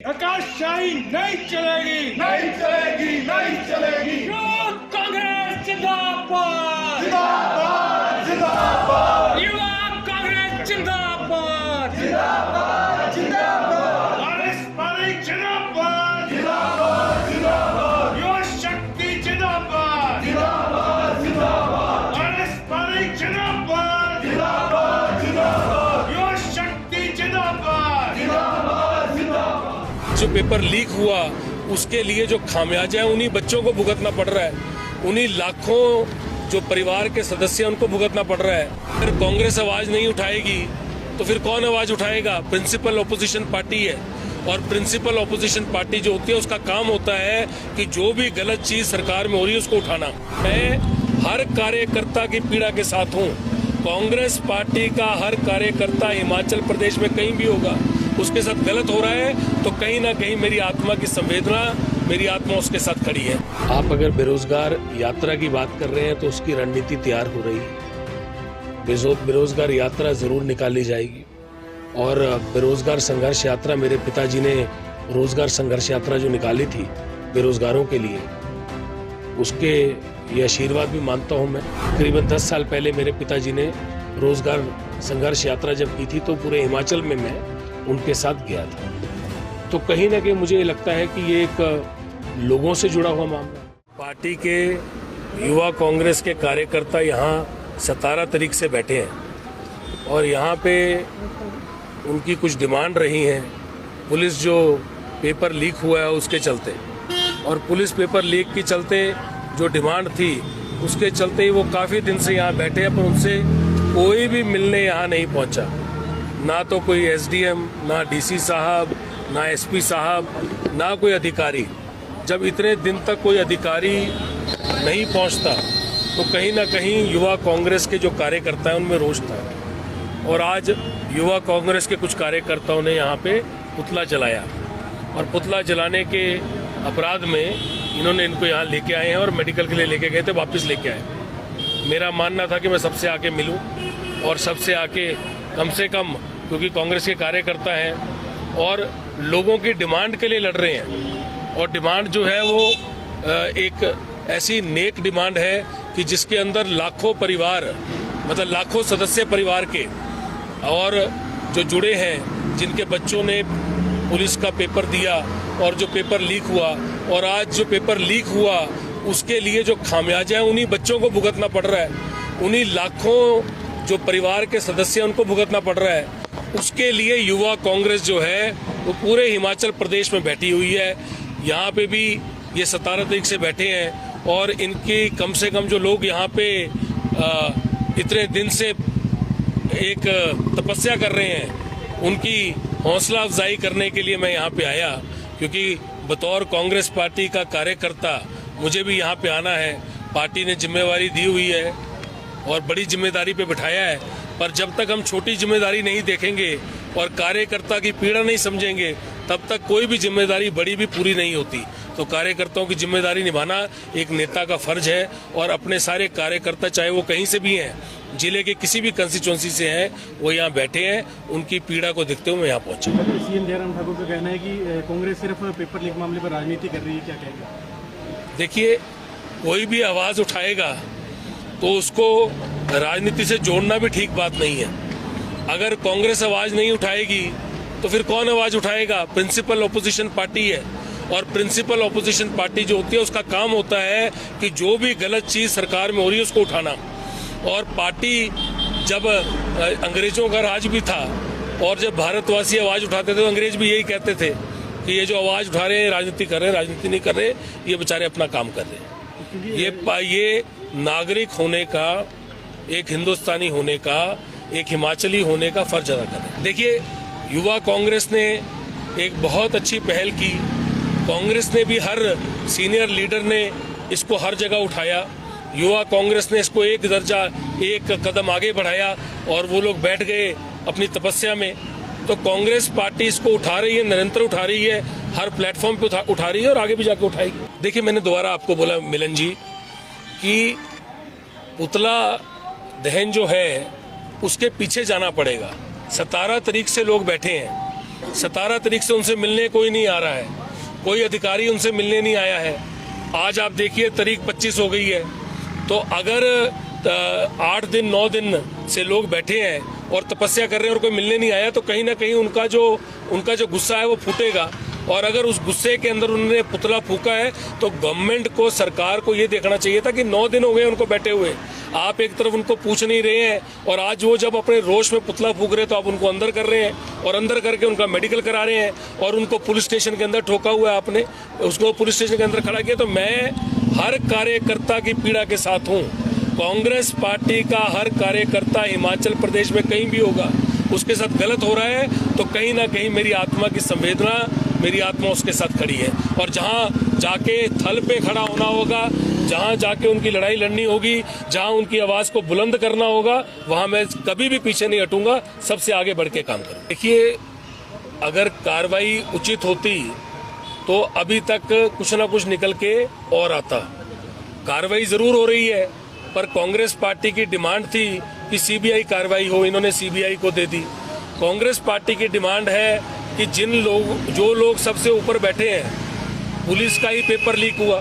आकाशशाही नहीं चलेगी, नहीं चलेगी, नहीं चलेगी। कांग्रेस जिंदाबाद, जिंदाबाद, जिंदाबाद, युवा कांग्रेस जिंदाबाद, जिंदाबाद, जिंदाबाद, पारस्परिक जिंदाबाद, जिंदाबाद, जिंदाबाद, युवा शक्ति जिंदाबाद, जिंदाबाद, जिंदाबाद, पारस्परिक जिंदाबाद, जिंदाबाद, जिंदाबाद, युवा शक्ति जिंदाबाद। जिंदाबाद, जिंदाबाद। जो पेपर लीक हुआ उसके लिए जो खामियाजा है उन्हीं बच्चों को भुगतना पड़ रहा है, उन्हीं लाखों जो परिवार के सदस्य हैं उनको भुगतना पड़ रहा है। अगर कांग्रेस आवाज नहीं उठाएगी तो फिर कौन आवाज उठाएगा? प्रिंसिपल ऑपोजिशन पार्टी है, और प्रिंसिपल ऑपोजिशन पार्टी जो होती है उसका काम होता है कि जो भी गलत चीज सरकार में हो रही है उसको उठाना। मैं हर कार्यकर्ता की पीड़ा के साथ हूँ। कांग्रेस पार्टी का हर कार्यकर्ता हिमाचल प्रदेश में कहीं भी होगा, उसके साथ गलत हो रहा है तो कहीं ना कहीं मेरी आत्मा की संवेदना, मेरी आत्मा उसके साथ खड़ी है। आप अगर बेरोजगार यात्रा की बात कर रहे हैं तो उसकी रणनीति तैयार हो रही है। बेरोजगार यात्रा जरूर निकाली जाएगी, और बेरोजगार संघर्ष यात्रा, मेरे पिताजी ने रोजगार संघर्ष यात्रा जो निकाली थी बेरोजगारों के लिए, उसके ये आशीर्वाद भी मानता हूं मैं। करीबन 10 साल पहले मेरे पिताजी ने रोजगार संघर्ष यात्रा जब की थी तो पूरे हिमाचल में मैं उनके साथ गया था। तो कहीं ना कहीं मुझे लगता है कि ये एक लोगों से जुड़ा हुआ मामला। पार्टी के युवा कांग्रेस के कार्यकर्ता यहाँ 17 तारीख से बैठे हैं, और यहाँ पे उनकी कुछ डिमांड रही हैं। पुलिस जो पेपर लीक हुआ है उसके चलते, और पुलिस पेपर लीक के चलते जो डिमांड थी उसके चलते ही वो काफ़ी दिन से यहाँ बैठे हैं, पर उनसे कोई भी मिलने यहाँ नहीं पहुँचा। ना तो कोई एसडीएम, ना डीसी साहब, ना एसपी साहब, ना कोई अधिकारी। जब इतने दिन तक कोई अधिकारी नहीं पहुंचता तो कहीं ना कहीं युवा कांग्रेस के जो कार्यकर्ता हैं उनमें रोष था, और आज युवा कांग्रेस के कुछ कार्यकर्ताओं ने यहाँ पे पुतला जलाया, और पुतला जलाने के अपराध में इन्होंने इनको यहाँ लेके आए हैं और मेडिकल के लिए लेके गए थे, वापस लेके आए। मेरा मानना था कि मैं सबसे आके मिलूं और सबसे आके कम से कम, क्योंकि कांग्रेस के कार्यकर्ता हैं और लोगों की डिमांड के लिए लड़ रहे हैं, और डिमांड जो है वो एक ऐसी नेक डिमांड है कि जिसके अंदर लाखों परिवार, मतलब लाखों सदस्य परिवार के और जो जुड़े हैं, जिनके बच्चों ने पुलिस का पेपर दिया और जो पेपर लीक हुआ, और आज जो पेपर लीक हुआ उसके लिए जो खामियाजा है उन्हीं बच्चों को भुगतना पड़ रहा है, उन्हीं लाखों जो परिवार के सदस्य उनको भुगतना पड़ रहा है। उसके लिए युवा कांग्रेस जो है वो पूरे हिमाचल प्रदेश में बैठी हुई है। यहाँ पे भी ये 17 तारीख से बैठे हैं, और इनकी कम से कम जो लोग यहाँ पे इतने दिन से एक तपस्या कर रहे हैं, उनकी हौसला अफजाई करने के लिए मैं यहाँ पे आया, क्योंकि बतौर कांग्रेस पार्टी का कार्यकर्ता मुझे भी यहाँ पे आना है। पार्टी ने जिम्मेवारी दी हुई है और बड़ी जिम्मेदारी पे बिठाया है, पर जब तक हम छोटी जिम्मेदारी नहीं देखेंगे और कार्यकर्ता की पीड़ा नहीं समझेंगे तब तक कोई भी जिम्मेदारी बड़ी भी पूरी नहीं होती। तो कार्यकर्ताओं की जिम्मेदारी निभाना एक नेता का फर्ज है, और अपने सारे कार्यकर्ता चाहे वो कहीं से भी हैं, जिले के किसी भी कंस्टिट्यूंसी से हैं, वो यहाँ बैठे हैं। उनकी पीड़ा को देखते हुए मैं यहाँ पहुंचा। सीएम जयराम ठाकुर का कहना है कि कांग्रेस सिर्फ पेपर लीक मामले पर राजनीति कर रही है, क्या कहेंगे? देखिए, कोई भी आवाज उठाएगा तो उसको राजनीति से जोड़ना भी ठीक बात नहीं है। अगर कांग्रेस आवाज नहीं उठाएगी तो फिर कौन आवाज उठाएगा? प्रिंसिपल ऑपोजिशन पार्टी है, और प्रिंसिपल ऑपोजिशन पार्टी जो होती है उसका काम होता है कि जो भी गलत चीज सरकार में हो रही है उसको उठाना। और पार्टी जब अंग्रेजों का राज भी था और जब भारतवासी आवाज उठाते थे तो अंग्रेज भी यही कहते थे कि ये जो आवाज उठा रहे हैं राजनीति कर रहे हैं, राजनीति नहीं कर रहे, ये बेचारे अपना काम कर रहे हैं। ये नागरिक होने का, एक हिंदुस्तानी होने का, एक हिमाचली होने का फर्ज अदा कर रहे हैं। देखिए, युवा कांग्रेस ने एक बहुत अच्छी पहल की। कांग्रेस ने भी, हर सीनियर लीडर ने इसको हर जगह उठाया। युवा कांग्रेस ने इसको एक दर्जा, एक कदम आगे बढ़ाया, और वो लोग बैठ गए अपनी तपस्या में। तो कांग्रेस पार्टी इसको उठा रही है, निरंतर उठा रही है, हर प्लेटफॉर्म पे उठा रही है, और आगे भी जाके उठाएगी। देखिए, मैंने दोबारा आपको बोला मिलन जी कि पुतला दहन जो है उसके पीछे जाना पड़ेगा। 17 तारीख से लोग बैठे हैं, 17 तारीख से उनसे मिलने कोई नहीं आ रहा है, कोई अधिकारी उनसे मिलने नहीं आया है। आज आप देखिए तारीख 25 हो गई है, तो अगर 8 दिन 9 दिन से लोग बैठे हैं और तपस्या कर रहे हैं और कोई मिलने नहीं आया, तो कहीं ना कहीं उनका जो गुस्सा है वो फूटेगा। और अगर उस गुस्से के अंदर उन्होंने पुतला फूका है तो गवर्नमेंट को, सरकार को ये देखना चाहिए था कि 9 दिन हो गए उनको बैठे हुए, आप एक तरफ उनको पूछ नहीं रहे हैं, और आज वो जब अपने रोष में पुतला फूक रहे हैं तो आप उनको अंदर कर रहे हैं, और अंदर करके उनका मेडिकल करा रहे हैं, और उनको पुलिस स्टेशन के अंदर ठोका हुआ है आपने, उसको पुलिस स्टेशन के अंदर खड़ा किया। तो मैं हर कार्यकर्ता की पीड़ा के साथ हूँ। कांग्रेस पार्टी का हर कार्यकर्ता हिमाचल प्रदेश में कहीं भी होगा, उसके साथ गलत हो रहा है तो कहीं ना कहीं मेरी आत्मा की संवेदना, मेरी आत्मा उसके साथ खड़ी है। और जहां जाके थल पे खड़ा होना होगा, जहां जाके उनकी लड़ाई लड़नी होगी, जहां उनकी आवाज को बुलंद करना होगा, वहां मैं कभी भी पीछे नहीं हटूंगा, सबसे आगे बढ़ के काम करूंगा। देखिए, अगर कार्रवाई उचित होती तो अभी तक कुछ ना कुछ निकल के और आता। कार्रवाई जरूर हो रही है, पर कांग्रेस पार्टी की डिमांड थी कि सीबीआई कार्रवाई हो, इन्होंने सीबीआई को दे दी। कांग्रेस पार्टी की डिमांड है कि जो लोग सबसे ऊपर बैठे हैं, पुलिस का ही पेपर लीक हुआ,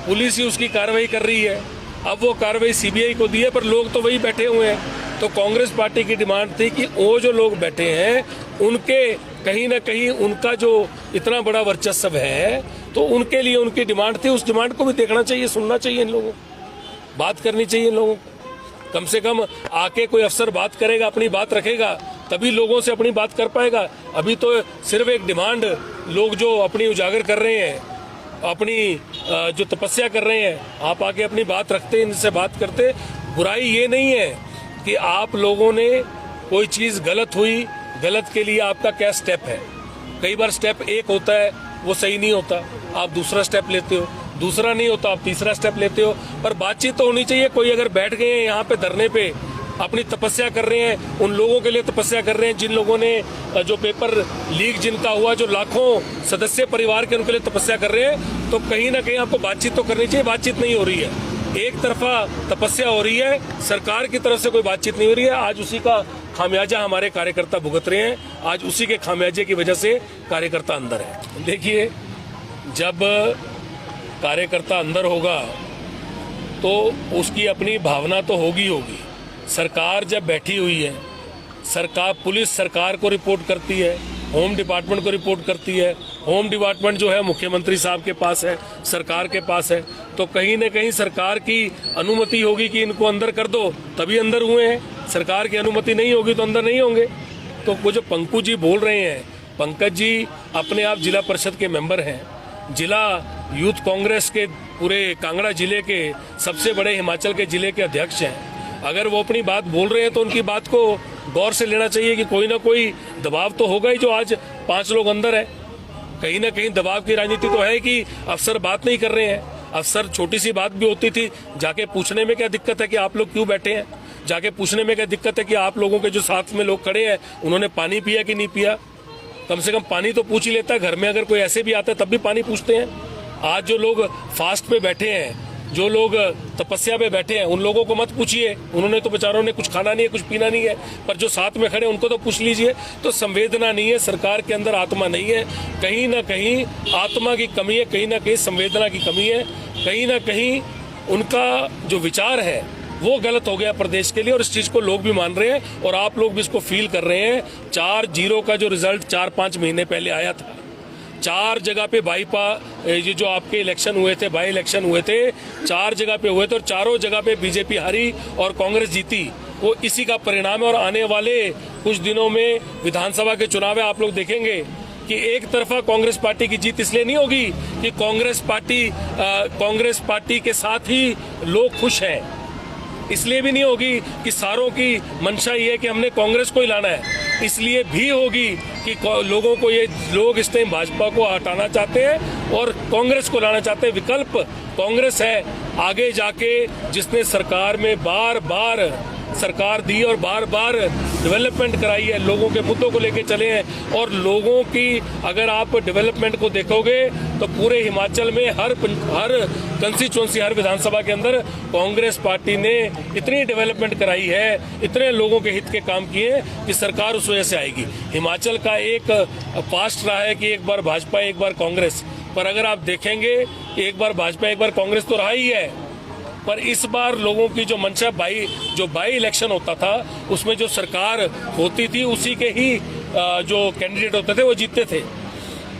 पुलिस ही उसकी कार्रवाई कर रही है, अब वो कार्रवाई सीबीआई को दी है, पर लोग तो वही बैठे हुए हैं। तो कांग्रेस पार्टी की डिमांड थी कि वो जो लोग बैठे हैं उनके कहीं ना कहीं उनका जो इतना बड़ा वर्चस्व है, तो उनके लिए उनकी डिमांड थी। उस डिमांड को भी देखना चाहिए, सुनना चाहिए, इन लोगों को बात करनी चाहिए। इन लोगों को कम से कम आके कोई अफसर बात करेगा, अपनी बात रखेगा, तभी लोगों से अपनी बात कर पाएगा। अभी तो सिर्फ एक डिमांड लोग जो अपनी उजागर कर रहे हैं, अपनी जो तपस्या कर रहे हैं, आप आके अपनी बात रखते, इनसे बात करते। बुराई ये नहीं है कि आप लोगों ने कोई चीज गलत हुई, गलत के लिए आपका क्या स्टेप है। कई बार स्टेप एक होता है वो सही नहीं होता, आप दूसरा स्टेप लेते हो, दूसरा नहीं होता आप तीसरा स्टेप लेते हो, पर बातचीत तो होनी चाहिए। कोई अगर बैठ गए हैं यहाँ पे धरने पे, अपनी तपस्या कर रहे हैं, उन लोगों के लिए तपस्या कर रहे हैं जिन लोगों ने जो पेपर लीक जिनका हुआ, जो लाखों सदस्य परिवार के, उनके लिए तपस्या कर रहे हैं, तो कहीं ना कहीं आपको बातचीत तो करनी चाहिए। बातचीत नहीं हो रही है, एक तरफा तपस्या हो रही है, सरकार की तरफ से कोई बातचीत नहीं हो रही है। आज उसी का खामियाजा हमारे कार्यकर्ता भुगत रहे हैं, आज उसी के खामियाजे की वजह से कार्यकर्ता अंदर है। देखिए, जब कार्यकर्ता अंदर होगा तो उसकी अपनी भावना तो होगी। सरकार जब बैठी हुई है, सरकार, पुलिस सरकार को रिपोर्ट करती है, होम डिपार्टमेंट को रिपोर्ट करती है, होम डिपार्टमेंट जो है मुख्यमंत्री साहब के पास है, सरकार के पास है, तो कहीं न कहीं सरकार की अनुमति होगी कि इनको अंदर कर दो, तभी अंदर हुए हैं। सरकार की अनुमति नहीं होगी तो अंदर नहीं होंगे। तो वो जो पंकु जी बोल रहे हैं, पंकज जी अपने आप जिला परिषद के मेंबर हैं, जिला यूथ कांग्रेस के पूरे कांगड़ा जिले के सबसे बड़े हिमाचल के जिले के अध्यक्ष हैं। अगर वो अपनी बात बोल रहे हैं तो उनकी बात को गौर से लेना चाहिए कि कोई ना कोई दबाव तो होगा ही। जो आज 5 लोग अंदर है, कहीं ना कहीं दबाव की राजनीति तो है कि अफसर बात नहीं कर रहे हैं। अफसर, छोटी सी बात भी होती थी, जाके पूछने में क्या दिक्कत है कि आप लोग क्यों बैठे हैं, जाके पूछने में क्या दिक्कत है कि आप लोगों के जो साथ में लोग खड़े हैं उन्होंने पानी पिया कि नहीं पिया। कम से कम पानी तो पूछ ही लेता है। घर में अगर कोई ऐसे भी आता है तब भी पानी पूछते हैं। आज जो लोग फास्ट पे बैठे हैं, जो लोग तपस्या पे बैठे हैं, उन लोगों को मत पूछिए, उन्होंने तो बेचारों ने कुछ खाना नहीं है, कुछ पीना नहीं है, पर जो साथ में खड़े उनको तो पूछ लीजिए। तो संवेदना नहीं है, सरकार के अंदर आत्मा नहीं है, कहीं ना कहीं आत्मा की कमी है, कहीं ना कहीं संवेदना की कमी है, कहीं ना कहीं उनका जो विचार है वो गलत हो गया प्रदेश के लिए, और इस चीज को लोग भी मान रहे हैं और आप लोग भी इसको फील कर रहे हैं। 4-0 का जो रिजल्ट 4-5 महीने पहले आया था, 4 जगह पे ये जो आपके इलेक्शन हुए थे, बाई इलेक्शन हुए थे, 4 जगह पे हुए थे और चारों जगह पे बीजेपी हारी और कांग्रेस जीती। वो इसी का परिणाम है। और आने वाले कुछ दिनों में विधानसभा के चुनाव है, आप लोग देखेंगे कि एक तरफा कांग्रेस पार्टी की जीत इसलिए नहीं होगी कि कांग्रेस पार्टी के साथ ही लोग खुश हैं, इसलिए भी नहीं होगी कि सारों की मंशा ये है कि हमने कांग्रेस को ही लाना है, इसलिए भी होगी कि लोगों को, ये लोग इस टाइम भाजपा को हटाना चाहते हैं और कांग्रेस को लाना चाहते हैं। विकल्प कांग्रेस है। आगे जाके जिसने सरकार में बार बार सरकार दी और बार बार डेवलपमेंट कराई है, लोगों के मुद्दों को लेके चले हैं, और लोगों की अगर आप डेवलपमेंट को देखोगे तो पूरे हिमाचल में हर कंस्टिट्यूंसी हर विधानसभा के अंदर कांग्रेस पार्टी ने इतनी डेवलपमेंट कराई है, इतने लोगों के हित के काम किए कि सरकार उस वजह से आएगी। हिमाचल का एक पास्ट रहा है कि एक बार भाजपा एक बार कांग्रेस, पर अगर आप देखेंगे एक बार भाजपा एक बार कांग्रेस तो रहा ही है, पर इस बार लोगों की जो मंशा जो बाई इलेक्शन होता था उसमें जो सरकार होती थी उसी के ही जो कैंडिडेट होते थे वो जीतते थे।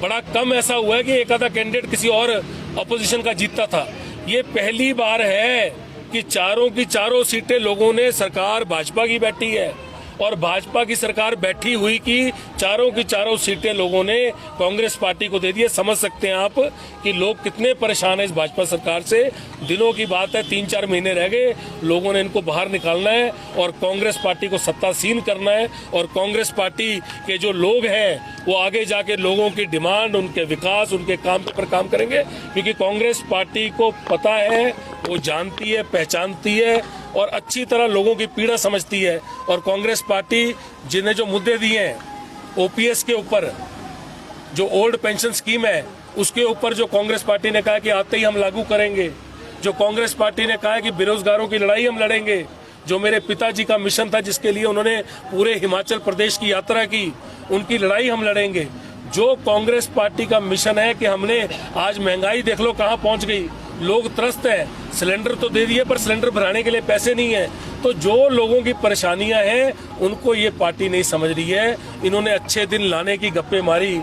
बड़ा कम ऐसा हुआ है कि एक आधा कैंडिडेट किसी और अपोजिशन का जीतता था। ये पहली बार है कि चारों की चारों सीटें लोगों ने, सरकार भाजपा की बैठी है और भाजपा की सरकार बैठी हुई की चारों की चारों सीटें लोगों ने कांग्रेस पार्टी को दे दी है। समझ सकते हैं आप कि लोग कितने परेशान हैं इस भाजपा सरकार से। दिनों की बात है, 3-4 महीने रह गए, लोगों ने इनको बाहर निकालना है और कांग्रेस पार्टी को सत्तासीन करना है। और कांग्रेस पार्टी के जो लोग हैं वो आगे जाके लोगों की डिमांड, उनके विकास, उनके काम पर काम करेंगे, क्योंकि कांग्रेस पार्टी को पता है, वो जानती है, पहचानती है और अच्छी तरह लोगों की पीड़ा समझती है। और कांग्रेस पार्टी जिन्हें जो मुद्दे दिए हैं ओपीएस के ऊपर, जो ओल्ड पेंशन स्कीम है उसके ऊपर जो कांग्रेस पार्टी ने कहा कि आते ही हम लागू करेंगे, जो कांग्रेस पार्टी ने कहा कि बेरोजगारों की लड़ाई हम लड़ेंगे, जो मेरे पिताजी का मिशन था जिसके लिए उन्होंने पूरे हिमाचल प्रदेश की यात्रा की, उनकी लड़ाई हम लड़ेंगे। जो कांग्रेस पार्टी का मिशन है कि हमने आज महंगाई देख लो कहां पहुंच गई, लोग त्रस्त हैं, सिलेंडर तो दे दिए पर सिलेंडर भराने के लिए पैसे नहीं है। तो जो लोगों की परेशानियां हैं उनको ये पार्टी नहीं समझ रही है। इन्होंने अच्छे दिन लाने की गप्पे मारी,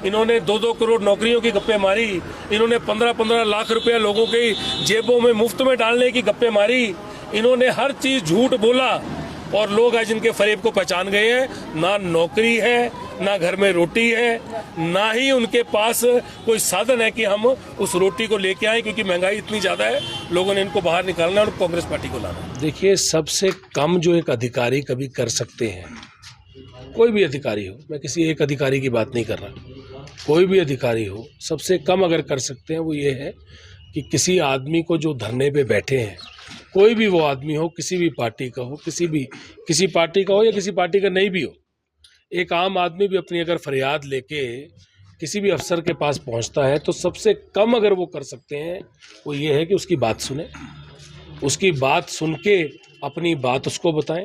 इन्होंने 2-2 करोड़ नौकरियों की गप्पे मारी, इन्होंने 15-15 लाख रुपया लोगों के जेबों में मुफ्त में डालने की गप्पे मारी, इन्होंने हर चीज झूठ बोला और लोग आज इनके फरेब को पहचान गए हैं। ना नौकरी है, ना घर में रोटी है, ना ही उनके पास कोई साधन है कि हम उस रोटी को लेके आए, क्योंकि महंगाई इतनी ज्यादा है। लोगों ने इनको बाहर निकालना और कांग्रेस पार्टी को लाना। देखिए, सबसे कम जो एक अधिकारी कभी कर सकते हैं, कोई भी अधिकारी हो, मैं किसी एक अधिकारी की बात नहीं कर रहा, कोई भी अधिकारी हो, सबसे कम अगर कर सकते हैं वो ये है कि किसी आदमी को जो धरने पे बैठे हैं, कोई भी वो आदमी हो, किसी भी पार्टी का हो, किसी पार्टी का हो या किसी पार्टी का नहीं भी हो, एक आम आदमी भी अपनी अगर फरियाद लेके किसी भी अफसर के पास पहुंचता है तो सबसे कम अगर वो कर सकते हैं वो ये है कि उसकी बात सुने, उसकी बात सुन के अपनी बात उसको बताएं,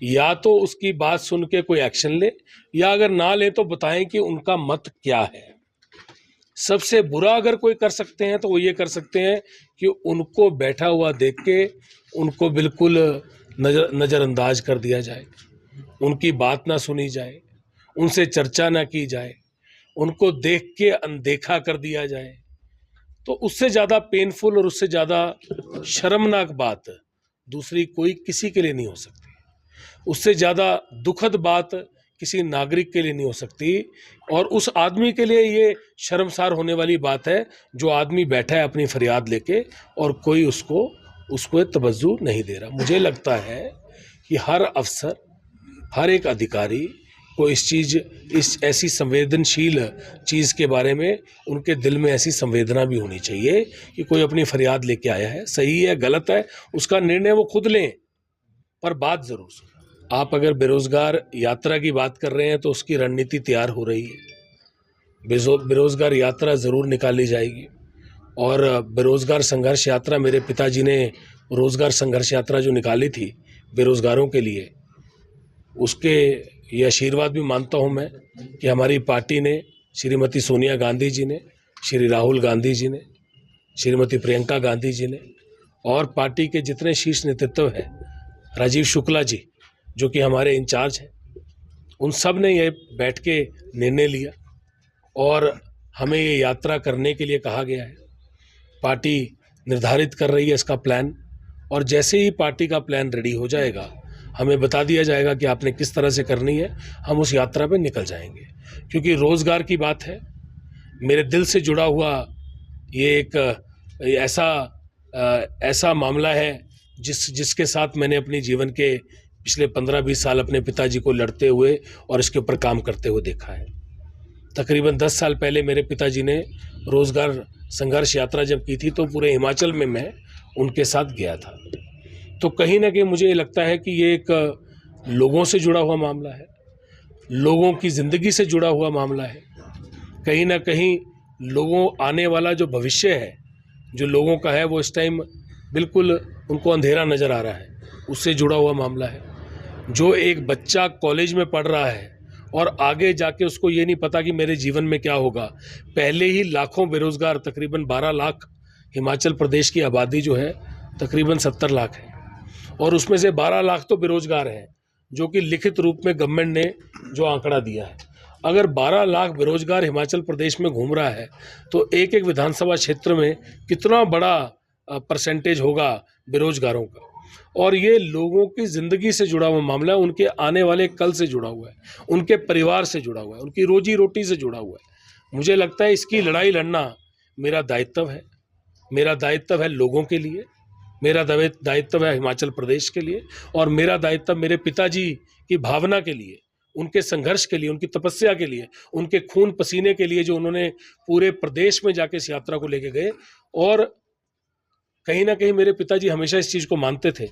या तो उसकी बात सुन के कोई एक्शन ले, या अगर ना ले तो बताएं कि उनका मत क्या है। सबसे बुरा अगर कोई कर सकते हैं तो वो ये कर सकते हैं कि उनको बैठा हुआ देख के उनको बिल्कुल नज़रअंदाज कर दिया जाए, उनकी बात ना सुनी जाए, उनसे चर्चा ना की जाए, उनको देख के अनदेखा कर दिया जाए। तो उससे ज़्यादा पेनफुल और उससे ज़्यादा शर्मनाक बात दूसरी कोई किसी के लिए नहीं हो सकती। उससे ज़्यादा दुखद बात किसी नागरिक के लिए नहीं हो सकती। और उस आदमी के लिए ये शर्मसार होने वाली बात है जो आदमी बैठा है अपनी फरियाद लेके और कोई उसको तवज्जो नहीं दे रहा। मुझे लगता है कि हर अफसर, हर एक अधिकारी को इस ऐसी संवेदनशील चीज़ के बारे में उनके दिल में ऐसी संवेदना भी होनी चाहिए कि कोई अपनी फरियाद लेके आया है, सही है गलत है, उसका निर्णय वो खुद लें, पर बात ज़रूर सुनें। आप अगर बेरोज़गार यात्रा की बात कर रहे हैं तो उसकी रणनीति तैयार हो रही है। बेरोज़गार यात्रा ज़रूर निकाली जाएगी और बेरोज़गार संघर्ष यात्रा, मेरे पिताजी ने रोज़गार संघर्ष यात्रा जो निकाली थी बेरोज़गारों के लिए, उसके ये आशीर्वाद भी मानता हूं मैं कि हमारी पार्टी ने, श्रीमती सोनिया गांधी जी ने, श्री राहुल गांधी जी ने, श्रीमती प्रियंका गांधी जी ने और पार्टी के जितने शीर्ष नेतृत्व है, राजीव शुक्ला जी जो कि हमारे इंचार्ज हैं, उन सब ने ये बैठ के निर्णय लिया और हमें ये यात्रा करने के लिए कहा गया है। पार्टी निर्धारित कर रही है इसका प्लान और जैसे ही पार्टी का प्लान रेडी हो जाएगा हमें बता दिया जाएगा कि आपने किस तरह से करनी है, हम उस यात्रा पे निकल जाएंगे। क्योंकि रोज़गार की बात है, मेरे दिल से जुड़ा हुआ ये एक ऐसा मामला है जिसके साथ मैंने अपने जीवन के पिछले 15-20 साल अपने पिताजी को लड़ते हुए और इसके ऊपर काम करते हुए देखा है। तकरीबन 10 साल पहले मेरे पिताजी ने रोज़गार संघर्ष यात्रा जब की थी तो पूरे हिमाचल में मैं उनके साथ गया था। तो कहीं ना कहीं मुझे लगता है कि ये एक लोगों से जुड़ा हुआ मामला है, लोगों की ज़िंदगी से जुड़ा हुआ मामला है। कहीं ना कहीं लोगों आने वाला जो भविष्य है जो लोगों का है वो इस टाइम बिल्कुल उनको अंधेरा नज़र आ रहा है, उससे जुड़ा हुआ मामला है। जो एक बच्चा कॉलेज में पढ़ रहा है और आगे जाके उसको ये नहीं पता कि मेरे जीवन में क्या होगा, पहले ही लाखों बेरोजगार, तकरीबन 12 लाख हिमाचल प्रदेश की आबादी जो है तकरीबन 70 लाख है, और उसमें से 12 लाख तो बेरोजगार हैं, जो कि लिखित रूप में गवर्नमेंट ने जो आंकड़ा दिया है। अगर 12 लाख बेरोजगार हिमाचल प्रदेश में घूम रहा है तो एक एक विधानसभा क्षेत्र में कितना बड़ा परसेंटेज होगा बेरोजगारों का, और ये लोगों की ज़िंदगी से जुड़ा हुआ मामला है, उनके आने वाले कल से जुड़ा हुआ है, उनके परिवार से जुड़ा हुआ है, उनकी रोजी रोटी से जुड़ा हुआ है। मुझे लगता है इसकी लड़ाई लड़ना मेरा दायित्व है, मेरा दायित्व है लोगों के लिए, मेरा दायित्व है हिमाचल प्रदेश के लिए, और मेरा दायित्व मेरे पिताजी की भावना के लिए, उनके संघर्ष के लिए, उनकी तपस्या के लिए, उनके खून पसीने के लिए, जो उन्होंने पूरे प्रदेश में जाके इस यात्रा को लेके गए। और कहीं ना कहीं मेरे पिताजी हमेशा इस चीज़ को मानते थे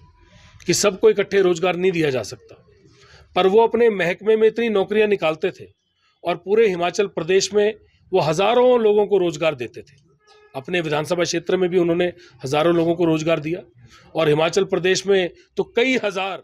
कि सबको इकट्ठे रोजगार नहीं दिया जा सकता, पर वो अपने महकमे में इतनी नौकरियां निकालते थे और पूरे हिमाचल प्रदेश में वो हज़ारों लोगों को रोजगार देते थे। अपने विधानसभा क्षेत्र में भी उन्होंने हज़ारों लोगों को रोजगार दिया, और हिमाचल प्रदेश में तो कई हज़ार